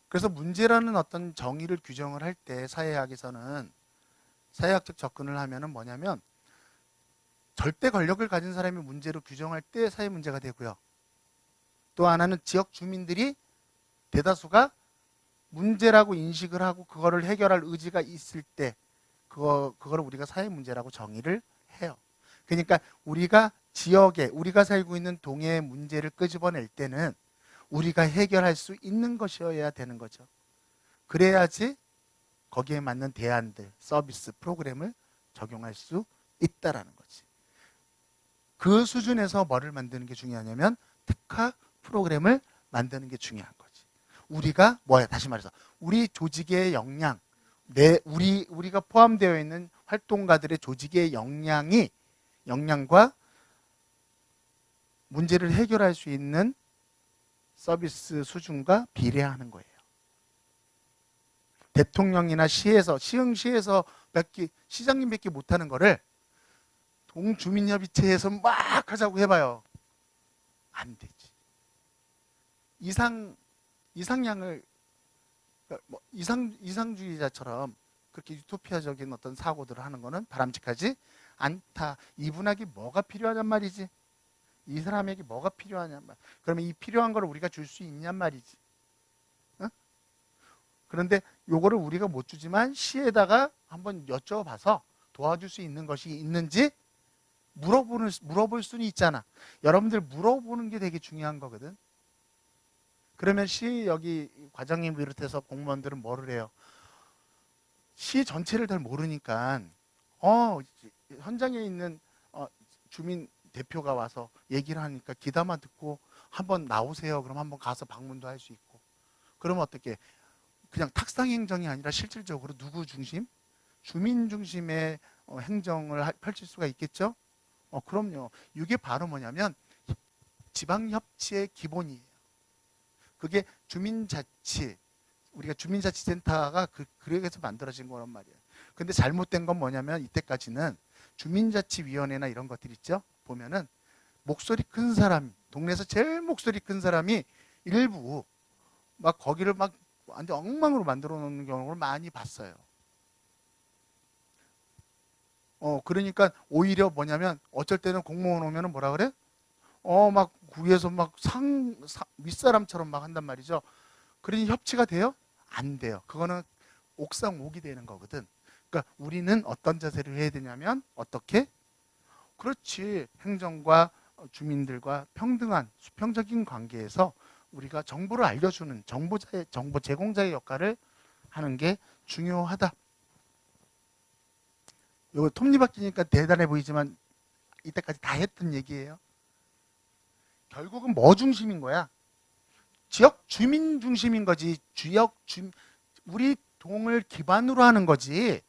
그래서 문제라는 어떤 정의를 규정을 할 때 사회학에서는 사회학적 접근을 하면은 뭐냐면 절대 권력을 가진 사람이 문제로 규정할 때 사회 문제가 되고요. 또 하나는 지역 주민들이 대다수가 문제라고 인식을 하고 그거를 해결할 의지가 있을 때 그거를 우리가 사회 문제라고 정의를 해요. 그러니까 우리가 지역에 우리가 살고 있는 동해의 문제를 끄집어낼 때는 우리가 해결할 수 있는 것이어야 되는 거죠. 그래야지 거기에 맞는 대안들, 서비스, 프로그램을 적용할 수 있다라는 거지. 그 수준에서 뭐를 만드는 게 중요하냐면 특화 프로그램을 만드는 게 중요한 거지. 우리가 뭐야? 다시 말해서 우리 조직의 역량, 우리가 포함되어 있는 활동가들의 조직의 역량과 문제를 해결할 수 있는 서비스 수준과 비례하는 거예요. 대통령이나 시흥시에서 시장님밖에 못하는 거를 동주민협의체에서 막 하자고 해봐요. 안 되지. 이상향을 이상주의자처럼 그렇게 유토피아적인 어떤 사고들을 하는 거는 바람직하지 않다. 이분에게 뭐가 필요하냔 말이지. 이 사람에게 뭐가 필요하냔 말. 그러면 이 필요한 걸 우리가 줄 수 있냔 말이지. 어? 그런데 요거를 우리가 못 주지만 시에다가 한번 여쭤봐서 도와줄 수 있는 것이 있는지 물어볼 수는 있잖아. 여러분들 물어보는 게 되게 중요한 거거든. 그러면 시 여기 과장님 비롯해서 공무원들은 뭐를 해요? 시 전체를 잘 모르니까 현장에 있는 주민 대표가 와서 얘기를 하니까 귀담아 듣고 한번 나오세요. 그럼 한번 가서 방문도 할 수 있고. 그러면 어떻게 그냥 탁상 행정이 아니라 실질적으로 누구 중심? 주민 중심의 행정을 펼칠 수가 있겠죠? 그럼요. 이게 바로 뭐냐면 지방협치의 기본이에요. 그게 우리가 주민자치센터가 그래서 만들어진 거란 말이에요. 근데 잘못된 건 뭐냐면 이때까지는 주민자치위원회나 이런 것들 있죠? 보면은 목소리 큰 사람, 동네에서 제일 목소리 큰 사람이 일부 막 거기를 막 완전 엉망으로 만들어 놓는 경우를 많이 봤어요. 그러니까 오히려 뭐냐면 어쩔 때는 공무원 오면은 뭐라 그래? 막 위에서 막 윗사람처럼 막 한단 말이죠. 그러니 협치가 돼요? 안 돼요. 그거는 옥상 옥이 되는 거거든. 그러니까 우리는 어떤 자세를 해야 되냐면 어떻게? 그렇지. 행정과 주민들과 평등한 수평적인 관계에서 우리가 정보를 알려주는 정보 제공자의 역할을 하는 게 중요하다. 이거 톱니바퀴니까 대단해 보이지만 이때까지 다 했던 얘기예요. 결국은 뭐 중심인 거야? 지역 주민 중심인 거지. 우리 동을 기반으로 하는 거지.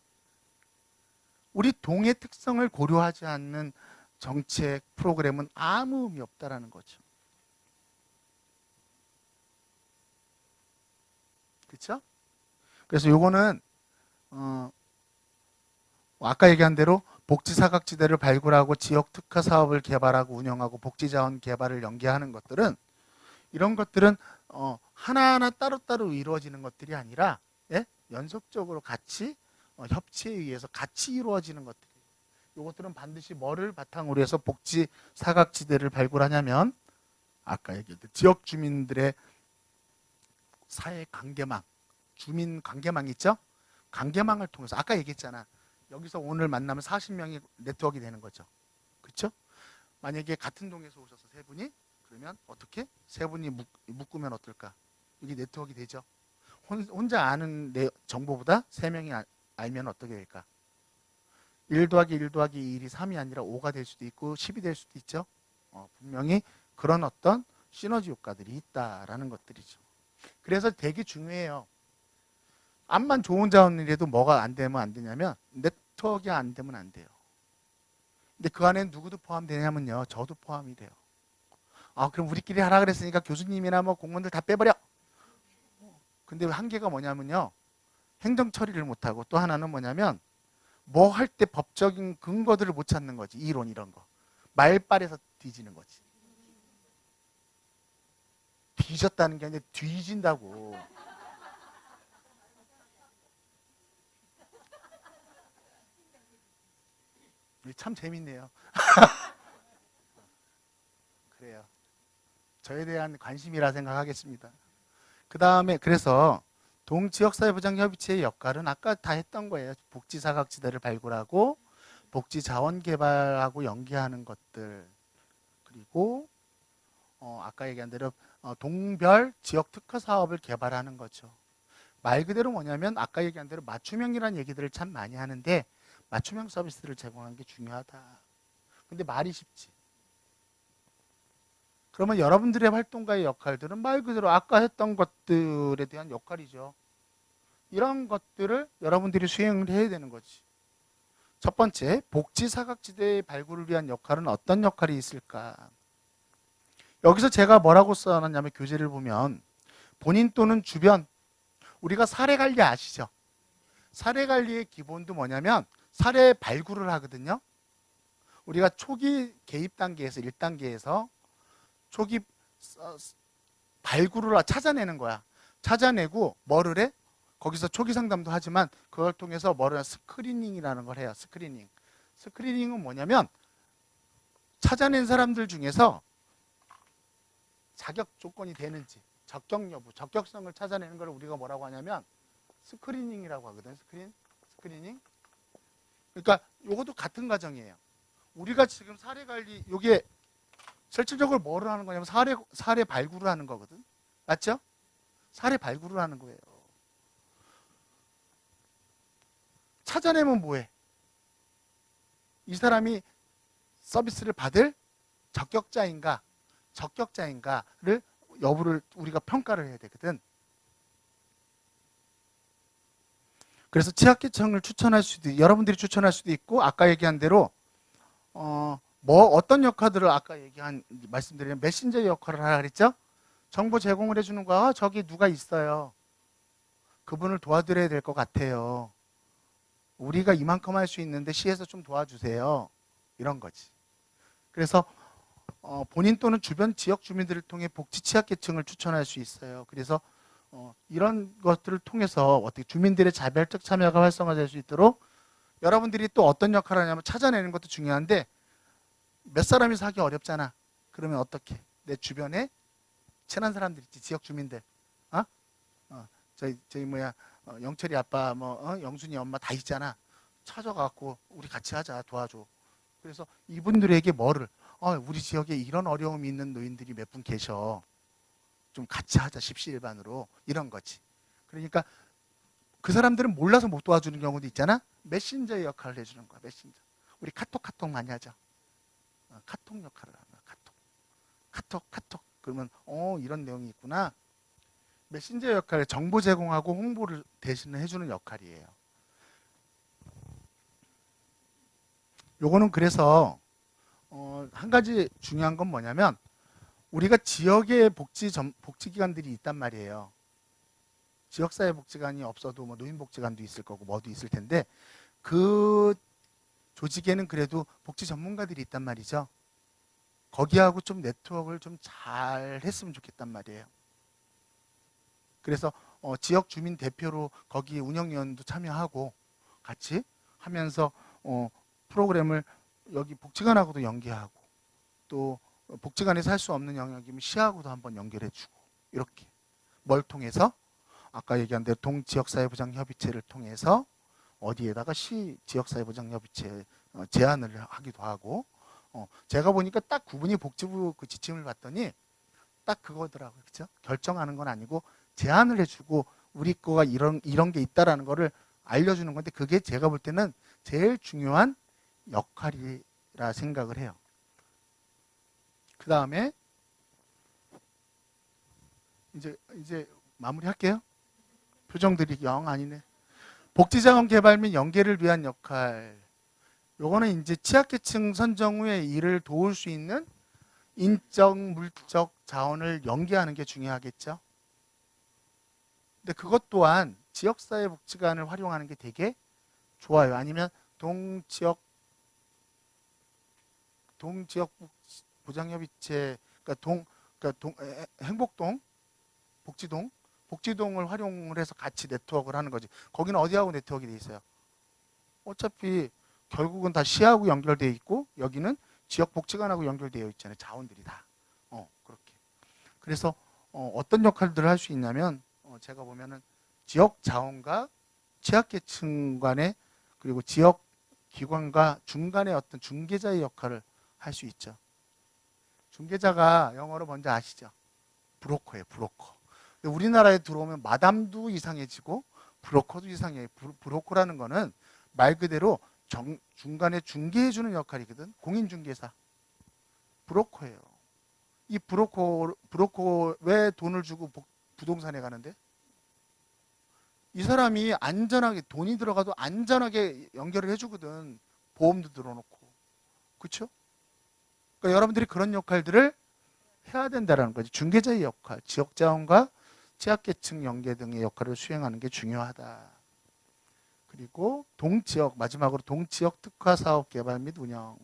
우리 동의 특성을 고려하지 않는 정책 프로그램은 아무 의미 없다라는 거죠. 그렇죠? 그래서 요거는 아까 얘기한 대로 복지사각지대를 발굴하고 지역 특화 사업을 개발하고 운영하고 복지자원 개발을 연계하는 것들은 이런 것들은 하나하나 따로따로 이루어지는 것들이 아니라 연속적으로 같이 협치에 의해서 같이 이루어지는 것들이에요. 이것들은 반드시 뭐를 바탕으로 해서 복지 사각지대를 발굴하냐면 아까 얘기했던 지역 주민들의 사회 관계망, 주민 관계망 있죠? 관계망을 통해서 아까 얘기했잖아. 여기서 오늘 만나면 40명이 네트워크가 되는 거죠. 그렇죠? 만약에 같은 동에서 오셔서 세 분이 그러면 어떻게? 세 분이 묶으면 어떨까? 여기 네트워크가 되죠. 혼자 아는 정보보다 세 명이 알면 어떻게 될까? 1 더하기 1 더하기 1이 3이 아니라 5가 될 수도 있고 10이 될 수도 있죠. 분명히 그런 어떤 시너지 효과들이 있다라는 것들이죠. 그래서 되게 중요해요. 암만 좋은 자원이라도 뭐가 안 되면 안 되냐면 네트워크가 안 되면 안 돼요. 근데 그 안에 누구도 포함되냐면요. 저도 포함이 돼요. 그럼 우리끼리 하라 그랬으니까 교수님이나 뭐 공무원들 다 빼버려. 근데 한계가 뭐냐면요. 행정 처리를 못하고 또 하나는 뭐냐면 뭐 할 때 법적인 근거들을 못 찾는 거지. 이론 이런 거. 말빨에서 뒤지는 거지. 뒤졌다는 게 아니라 뒤진다고. 참 재밌네요. 그래요. 저에 대한 관심이라 생각하겠습니다. 그 다음에 그래서 동지역사회보장협의체의 역할은 아까 다 했던 거예요. 복지사각지대를 발굴하고 복지자원개발하고 연계하는 것들, 그리고 아까 얘기한 대로 동별 지역 특화 사업을 개발하는 거죠. 말 그대로 뭐냐면 아까 얘기한 대로 맞춤형이라는 얘기들을 참 많이 하는데 맞춤형 서비스를 제공하는 게 중요하다. 근데 말이 쉽지. 그러면 여러분들의 활동가의 역할들은 말 그대로 아까 했던 것들에 대한 역할이죠. 이런 것들을 여러분들이 수행을 해야 되는 거지. 첫 번째, 복지사각지대의 발굴을 위한 역할은 어떤 역할이 있을까? 여기서 제가 뭐라고 써놨냐면 교재를 보면 본인 또는 주변, 우리가 사례관리 아시죠? 사례관리의 기본도 뭐냐면 사례 발굴을 하거든요. 우리가 초기 개입 단계에서 1단계에서 초기 발굴을 찾아내는 거야. 찾아내고 뭐를 해? 거기서 초기 상담도 하지만 그걸 통해서 뭐를 스크리닝이라는 걸 해요. 스크리닝. 스크리닝은 뭐냐면 찾아낸 사람들 중에서 자격 조건이 되는지 적격 여부, 적격성을 찾아내는 걸 우리가 뭐라고 하냐면 스크리닝이라고 하거든요. 스크리닝. 그러니까 이것도 같은 과정이에요. 우리가 지금 사례 관리, 이게 실질적으로 뭐를 하는 거냐면 사례 발굴을 하는 거거든. 맞죠? 사례 발굴을 하는 거예요. 찾아내면 뭐해? 이 사람이 서비스를 받을 적격자인가를 여부를 우리가 평가를 해야 되거든. 그래서 취약계층을 추천할 수도, 여러분들이 추천할 수도 있고, 아까 얘기한 대로 어떤 역할들을 아까 말씀드린 메신저 역할을 하라 그랬죠? 정보 제공을 해주는 거야. 저기 누가 있어요. 그분을 도와드려야 될 것 같아요. 우리가 이만큼 할 수 있는데 시에서 좀 도와주세요. 이런 거지. 그래서 본인 또는 주변 지역 주민들을 통해 복지 취약계층을 추천할 수 있어요. 그래서 이런 것들을 통해서 어떻게 주민들의 자발적 참여가 활성화될 수 있도록 여러분들이 또 어떤 역할을 하냐면 찾아내는 것도 중요한데 몇 사람이 사기 어렵잖아. 그러면 어떻게? 내 주변에 친한 사람들 있지, 지역 주민들. 저희 영철이 아빠, 영순이 엄마 다 있잖아. 찾아갖고 우리 같이 하자, 도와줘. 그래서 이분들에게 우리 지역에 이런 어려움이 있는 노인들이 몇 분 계셔. 좀 같이 하자, 십시일반으로. 이런 거지. 그러니까 그 사람들은 몰라서 못 도와주는 경우도 있잖아. 메신저의 역할을 해주는 거야, 메신저. 우리 카톡 많이 하죠. 카톡 역할을 하는 거야, 카톡. 그러면 이런 내용이 있구나. 메신저 역할을 정보 제공하고 홍보를 대신 해주는 역할이에요. 요거는 그래서 한 가지 중요한 건 뭐냐면 우리가 지역에 복지기관들이 있단 말이에요. 지역사회복지관이 없어도 노인복지관도 있을 거고 뭐도 있을 텐데 그 조직에는 그래도 복지 전문가들이 있단 말이죠. 거기하고 좀 네트워크를 좀 잘 했으면 좋겠단 말이에요. 그래서 지역 주민 대표로 거기 운영위원도 참여하고 같이 하면서 프로그램을 여기 복지관하고도 연계하고 또 복지관에서 할 수 없는 영역이면 시하고도 한번 연결해주고 이렇게 뭘 통해서 아까 얘기한 대로 동지역사회보장협의체를 통해서 어디에다가 시 지역사회보장협의체 제안을 하기도 하고 제가 보니까 딱 구분이 복지부 그 지침을 봤더니 딱 그거더라고요. 그렇죠? 결정하는 건 아니고 제안을 해주고 우리 거가 이런 게 있다라는 거를 알려주는 건데 그게 제가 볼 때는 제일 중요한 역할이라 생각을 해요. 그 다음에 이제 마무리할게요. 표정들이 영 아니네. 복지자원 개발 및 연계를 위한 역할. 요거는 이제 취약계층 선정 후에 이를 도울 수 있는 인적, 물적 자원을 연계하는 게 중요하겠죠. 근데 그것 또한 지역사회복지관을 활용하는 게 되게 좋아요. 아니면 동지역 보장협의체, 행복동, 복지동을 활용을 해서 같이 네트워크를 하는 거지. 거기는 어디하고 네트워크가 돼 있어요? 어차피 결국은 다 시하고 연결되어 있고 여기는 지역복지관하고 연결되어 있잖아요. 자원들이 다. 그렇게. 그래서 어떤 역할들을 할 수 있냐면 제가 보면은 지역 자원과 취약계층 간의 그리고 지역 기관과 중간의 어떤 중개자의 역할을 할 수 있죠. 중개자가 영어로 먼저 아시죠? 브로커예요. 브로커. 우리나라에 들어오면 마담도 이상해지고 브로커도 이상해요. 브로커라는 거는 말 그대로 중간에 중개해주는 역할이거든. 공인중개사. 브로커예요. 이 브로커 왜 돈을 주고 부동산에 가는데? 이 사람이 안전하게 돈이 들어가도 안전하게 연결을 해주거든. 보험도 들어놓고. 그렇죠? 그러니까 여러분들이 그런 역할들을 해야 된다는 거지. 중개자의 역할, 지역자원과 취약계층 연계 등의 역할을 수행하는 게 중요하다. 그리고 마지막으로 동지역 특화 사업 개발 및 운영.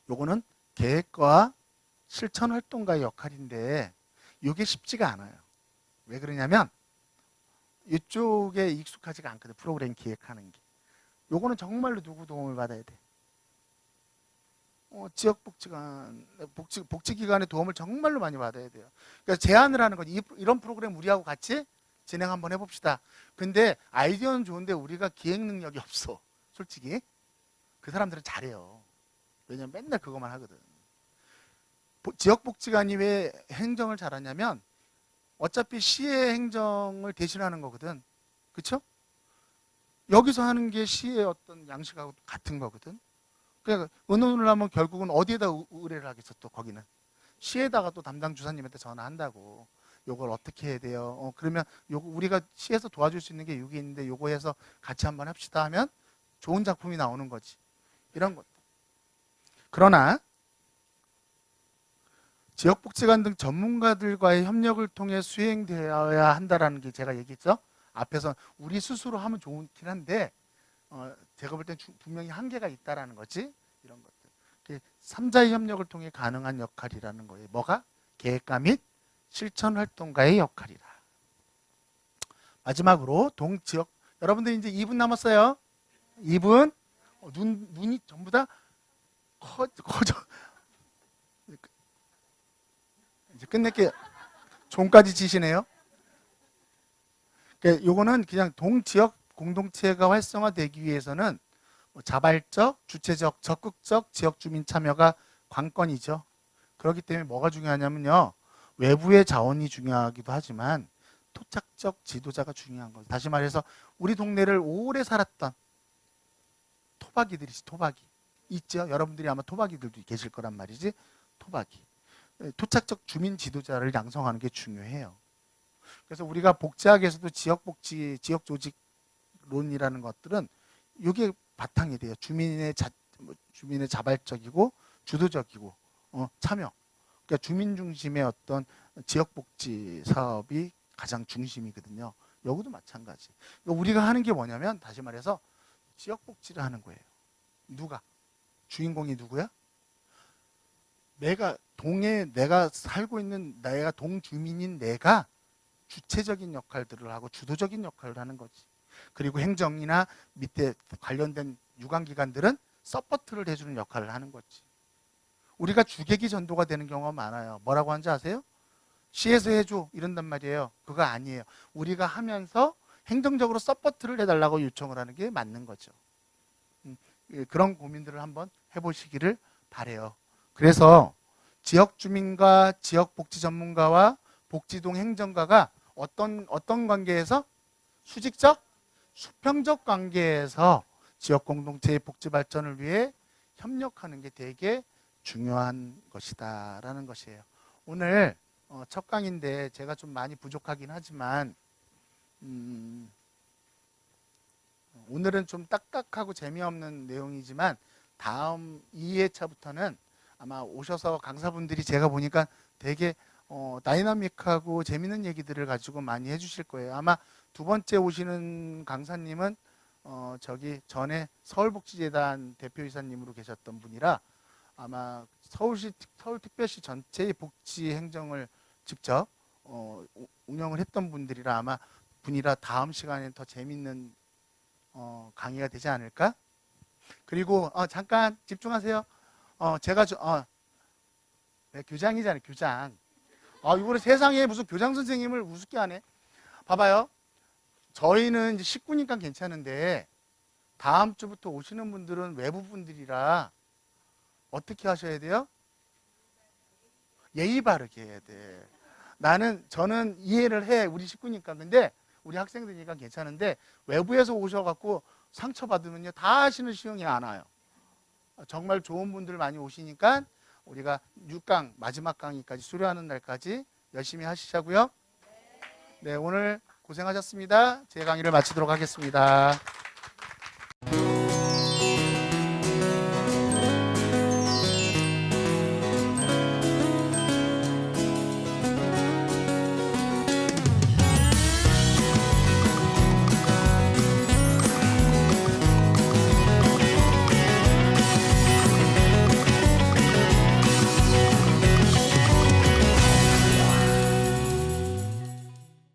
요거는 계획과 실천 활동가의 역할인데 이게 쉽지가 않아요. 왜 그러냐면 이쪽에 익숙하지가 않거든. 프로그램 기획하는 게. 요거는 정말로 누구 도움을 받아야 돼? 복지기관의 도움을 정말로 많이 받아야 돼요. 그래서 제안을 하는 거지. 이런 프로그램 우리하고 같이 진행 한번 해봅시다. 근데 아이디어는 좋은데 우리가 기획 능력이 없어. 솔직히. 그 사람들은 잘해요. 왜냐면 맨날 그것만 하거든. 지역복지관이 왜 행정을 잘하냐면 어차피 시의 행정을 대신하는 거거든. 그쵸? 여기서 하는 게 시의 어떤 양식하고 같은 거거든. 그러니까 의논을 하면 결국은 어디에다 의뢰를 하겠어. 또 거기는 시에다가 또 담당 주사님한테 전화한다고. 요걸 어떻게 해야 돼요? 그러면 요거 우리가 시에서 도와줄 수 있는 게 여기 있는데 요거 해서 같이 한번 합시다 하면 좋은 작품이 나오는 거지. 이런 것. 그러나 지역복지관 등 전문가들과의 협력을 통해 수행되어야 한다라는 게 제가 얘기했죠. 앞에서 우리 스스로 하면 좋긴 한데 제가 볼 땐 분명히 한계가 있다라는 거지. 이런 것들. 3자의 협력을 통해 가능한 역할이라는 거예요. 뭐가? 계획가 및 실천 활동가의 역할이라. 마지막으로 동지역. 여러분들 이제 2분 남았어요. 2분. 눈이 전부 다 커져. 이제 끝낼게요. 종까지 치시네요. 그러니까 요거는 그냥 동지역 공동체가 활성화되기 위해서는 자발적, 주체적, 적극적 지역 주민 참여가 관건이죠. 그렇기 때문에 뭐가 중요하냐면요. 외부의 자원이 중요하기도 하지만 토착적 지도자가 중요한 거죠. 다시 말해서 우리 동네를 오래 살았던 토박이들이지. 토박이 있죠. 여러분들이 아마 토박이들도 계실 거란 말이지. 토박이. 토착적 주민 지도자를 양성하는 게 중요해요. 그래서 우리가 복지학에서도 지역복지, 지역조직론이라는 것들은 이게 바탕이 돼요. 주민의 자발적이고 주도적이고 참여. 그러니까 주민 중심의 어떤 지역복지 사업이 가장 중심이거든요. 여기도 마찬가지. 그러니까 우리가 하는 게 뭐냐면 다시 말해서 지역복지를 하는 거예요. 누가? 주인공이 누구야? 내가 살고 있는 내가 동주민인 내가 주체적인 역할들을 하고 주도적인 역할을 하는 거지. 그리고 행정이나 밑에 관련된 유관기관들은 서포트를 해주는 역할을 하는 거지. 우리가 주객이 전도가 되는 경우가 많아요. 뭐라고 하는지 아세요? 시에서 해줘 이런단 말이에요. 그거 아니에요. 우리가 하면서 행정적으로 서포트를 해달라고 요청을 하는 게 맞는 거죠. 그런 고민들을 한번 해보시기를 바래요. 그래서 지역 주민과 지역 복지 전문가와 복지동 행정가가 어떤 관계에서 수직적, 수평적 관계에서 지역 공동체의 복지 발전을 위해 협력하는 게 되게 중요한 것이다라는 것이에요. 오늘 첫 강인데 제가 좀 많이 부족하긴 하지만 오늘은 좀 딱딱하고 재미없는 내용이지만 다음 2회차부터는 아마 오셔서 강사분들이 제가 보니까 되게 다이나믹하고 재밌는 얘기들을 가지고 많이 해주실 거예요. 아마 두 번째 오시는 강사님은 저기 전에 서울복지재단 대표이사님으로 계셨던 분이라 아마 서울특별시 전체의 복지 행정을 직접 운영을 했던 분들이라 아마 분이라 다음 시간에 더 재밌는 강의가 되지 않을까? 그리고 잠깐 집중하세요. 제가 네, 교장이잖아요, 교장. 이거를 세상에 무슨 교장 선생님을 우습게 하네. 봐봐요. 저희는 이제 식구니까 괜찮은데 다음 주부터 오시는 분들은 외부 분들이라 어떻게 하셔야 돼요? 예의 바르게 해야 돼. 저는 이해를 해. 우리 식구니까. 근데 우리 학생들이니까 괜찮은데 외부에서 오셔갖고 상처받으면요. 다 하시는 시험이 안 와요. 정말 좋은 분들 많이 오시니까 우리가 6강 마지막 강의까지 수료하는 날까지 열심히 하시자고요. 네, 오늘 고생하셨습니다. 제 강의를 마치도록 하겠습니다.